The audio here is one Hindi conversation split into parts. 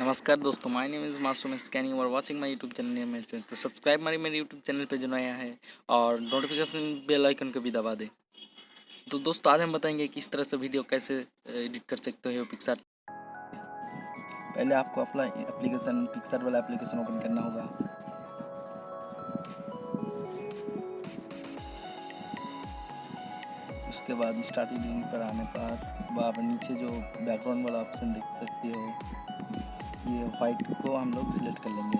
नमस्कार दोस्तों, माय नेम इज़ मासूम स्कैनिंग और वाचिंग माय यूट्यूब चैनल में। तो सब्सक्राइब मारिए मेरे यूट्यूब चैनल पे जो नया है और नोटिफिकेशन बेल आइकन को भी दबा दें। तो दोस्तों आज हम बताएंगे कि इस तरह से वीडियो कैसे एडिट कर सकते हो पिक्सार्ट। पहले आपको अपना एप्लीकेशन पिक्सार्ट वाला एप्लीकेशन ओपन करना होगा। उसके बाद स्टार्टिंग पर आने पर आप नीचे जो बैकग्राउंड वाला ऑप्शन देख सकते हो, ये वाइट को हम लोग सिलेक्ट कर लेंगे।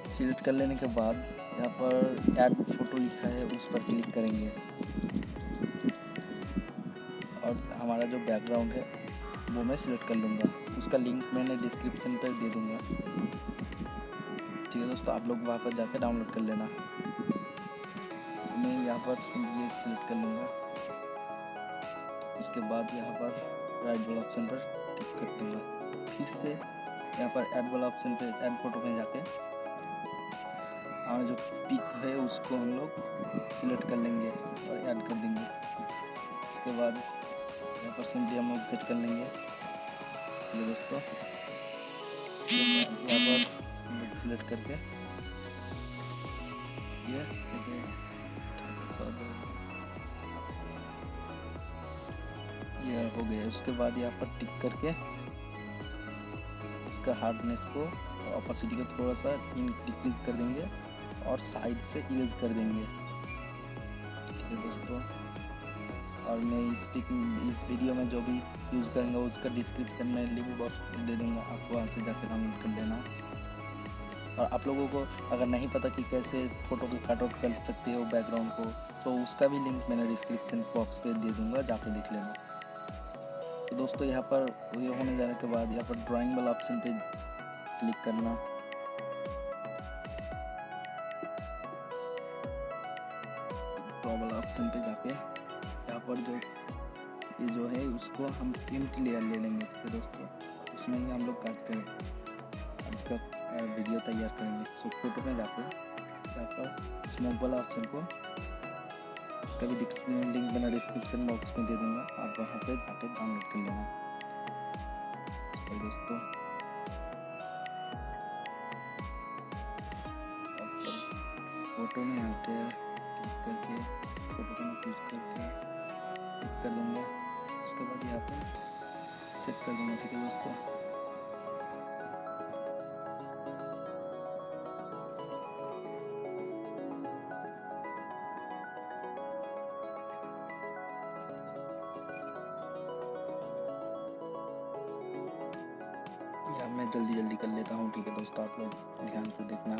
सिलेक्ट कर लेने के बाद यहाँ पर ऐड फोटो लिखा है, उस पर क्लिक करेंगे और हमारा जो बैकग्राउंड है वो मैं सिलेक्ट कर लूँगा। उसका लिंक मैंने डिस्क्रिप्शन पर दे दूँगा। ठीक है दोस्तों, आप लोग वहाँ पर जाकर डाउनलोड कर लेना। मैं यहाँ पर ये सिलेक्ट कर लूँगा। उसके बाद यहाँ पर राइट वाला ऑप्शन पर क्लिक कर दूँगा। फिर से यहाँ पर ऐड वाला ऑप्शन पे ऐड फोटो में जाके हमारा जो पिक है उसको हम लोग सिलेक्ट कर लेंगे और ऐड कर देंगे। उसके बाद यहाँ पर सिंपली हम लोग सेट कर लेंगे। ये दोस्तों, उसके बाद यहाँ पर हम लोग सिलेक्ट करके ये हो गया। उसके बाद यहाँ पर टिक करके इसका हार्डनेस को, ऑपेसिटी को थोड़ा सा डिक्रीज कर देंगे और साइड से इरेज कर देंगे। ठीक है दोस्तों, और मैं इस वीडियो में जो भी यूज़ करूँगा उसका डिस्क्रिप्शन में लिंक बॉक्स दे दूँगा, आपको वहाँ से जाकर डाउनलोड कर लेना। और आप लोगों को अगर नहीं पता कि कैसे फ़ोटो को कट आउट कर सकते हो बैकग्राउंड को, तो उसका भी लिंक मैंने डिस्क्रिप्शन बॉक्स पे दे दूँगा, जाकर देख लेना। तो दोस्तों यहाँ पर ये होने जाने के बाद यहाँ पर ड्राइंग वाला ऑप्शन पे क्लिक करना। ड्रॉ वाला ऑप्शन पे जाके यहाँ पर ये जो है उसको हम एम्प्टी लेयर ले लेंगे। तो दोस्तों उसमें ही हम लोग काज करें, आज का वीडियो तैयार करेंगे। सो फोटो में जाकर यहाँ पर स्मोक वाला ऑप्शन को, इसका भी लिंक मैंने डिस्क्रिप्शन बॉक्स में दे दूंगा, आप वहाँ पे जाकर डाउनलोड कर लेना। तो दोस्तों फोटो में आकर क्लिक करके फोटो को मैं चूज करके क्लिक कर दूँगा। उसके बाद यहाँ पर सेट कर दूँगा। ठीक है दोस्तों, या मैं जल्दी कर लेता हूँ। ठीक है दोस्तों, आप लोग ध्यान से देखना।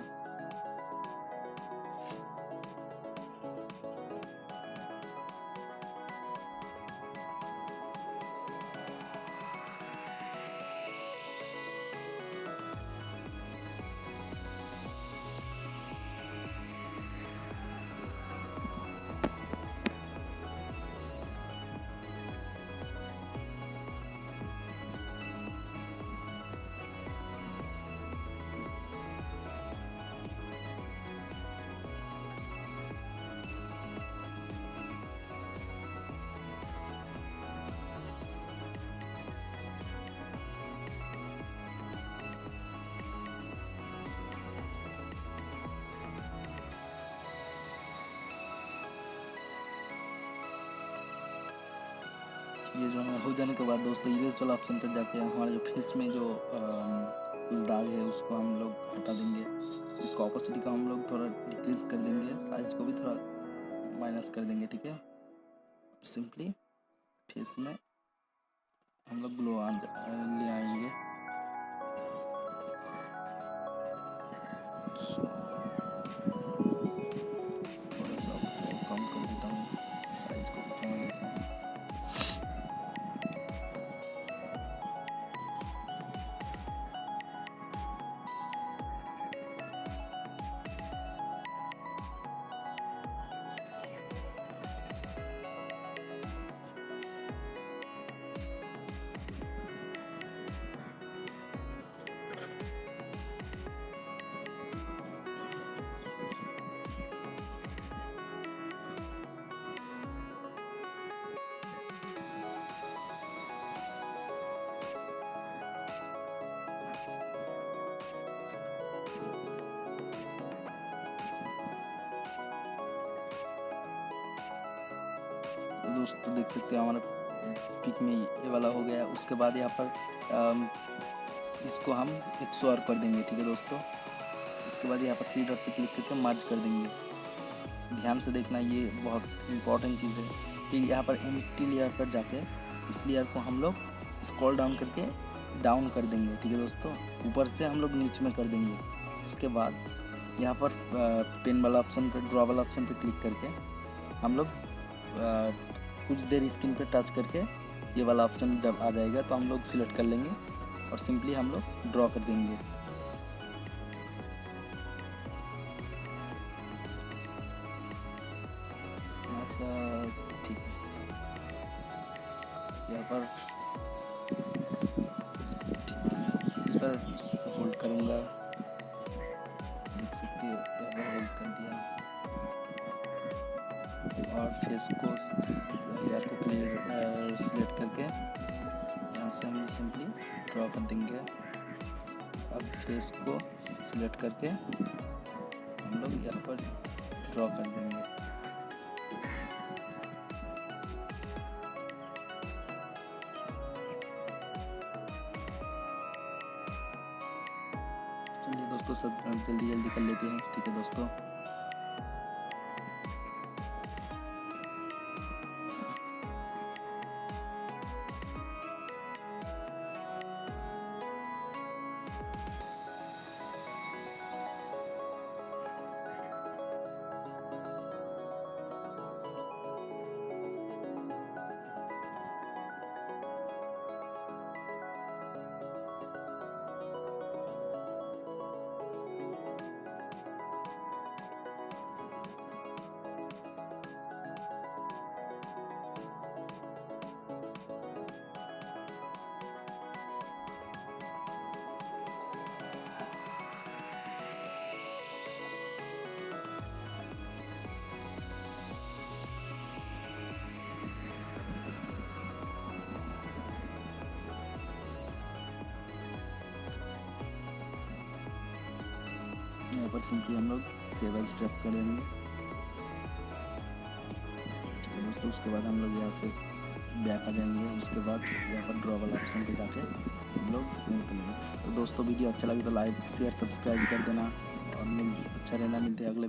ये जो हो जाने के बाद दोस्तों इरेज वाला ऑप्शन पर जाके हमारे जो फेस में जो कुछ दाग है उसको हम लोग हटा देंगे। इसका ऑपोसिटी का हम लोग थोड़ा डिक्रीज कर देंगे, साइज को भी थोड़ा माइनस कर देंगे। ठीक है, सिंपली फेस में हम लोग ग्लो ले आएंगे। थोड़ा सा कम कर देता हूँ, साइज को भी कमा देता हूँ। तो दोस्तों देख सकते हो हमारा पिक में ये वाला हो गया। उसके बाद यहाँ पर इसको हम 100 कर देंगे, ठीक है दोस्तों। इसके बाद यहाँ पर 3 डॉट पे क्लिक करके मर्ज कर देंगे। ध्यान से देखना, ये बहुत इंपॉर्टेंट चीज़ है। फिर यहाँ पर एम्प्टी लेयर पर जाके इस लेयर को हम लोग स्क्रॉल डाउन करके डाउन कर देंगे, ठीक है दोस्तों। ऊपर से हम लोग नीचे में कर देंगे। उसके बाद यहाँ पर पेन वाला ऑप्शन पे, ड्रॉ वाला ऑप्शन पे क्लिक करके हम लोग कुछ देर स्क्रीन पे टच करके ये वाला ऑप्शन जब आ जाएगा तो हम लोग सिलेक्ट कर लेंगे और सिंपली हम लोग ड्रॉ कर देंगे। ठीक है, यहाँ पर इस पर होल्ड करूँगा, देख सकते हो यहाँ पर होल्ड कर दिया। और फेस को यार को क्लियर सिलेक्ट करके यहाँ से हम सिंपली ड्रॉ कर देंगे। अब फेस को सिलेक्ट करके हम लोग यहाँ पर ड्रॉ कर देंगे। चलिए दोस्तों, सब जल्दी कर लेते हैं, ठीक है दोस्तों। यहाँ पर सिंपली हम लोग सेव एज ड्रॉप कर देंगे, ठीक है दोस्तों। उसके बाद हम लोग यहाँ से बैक आ जाएंगे। उसके बाद यहाँ पर ड्रॉ वाला ऑप्शन पे जाके हम लोग सिलेक्ट करेंगे। तो दोस्तों वीडियो अच्छा लगे तो लाइक शेयर सब्सक्राइब कर देना और अच्छा रहना। मिलते हैं अगले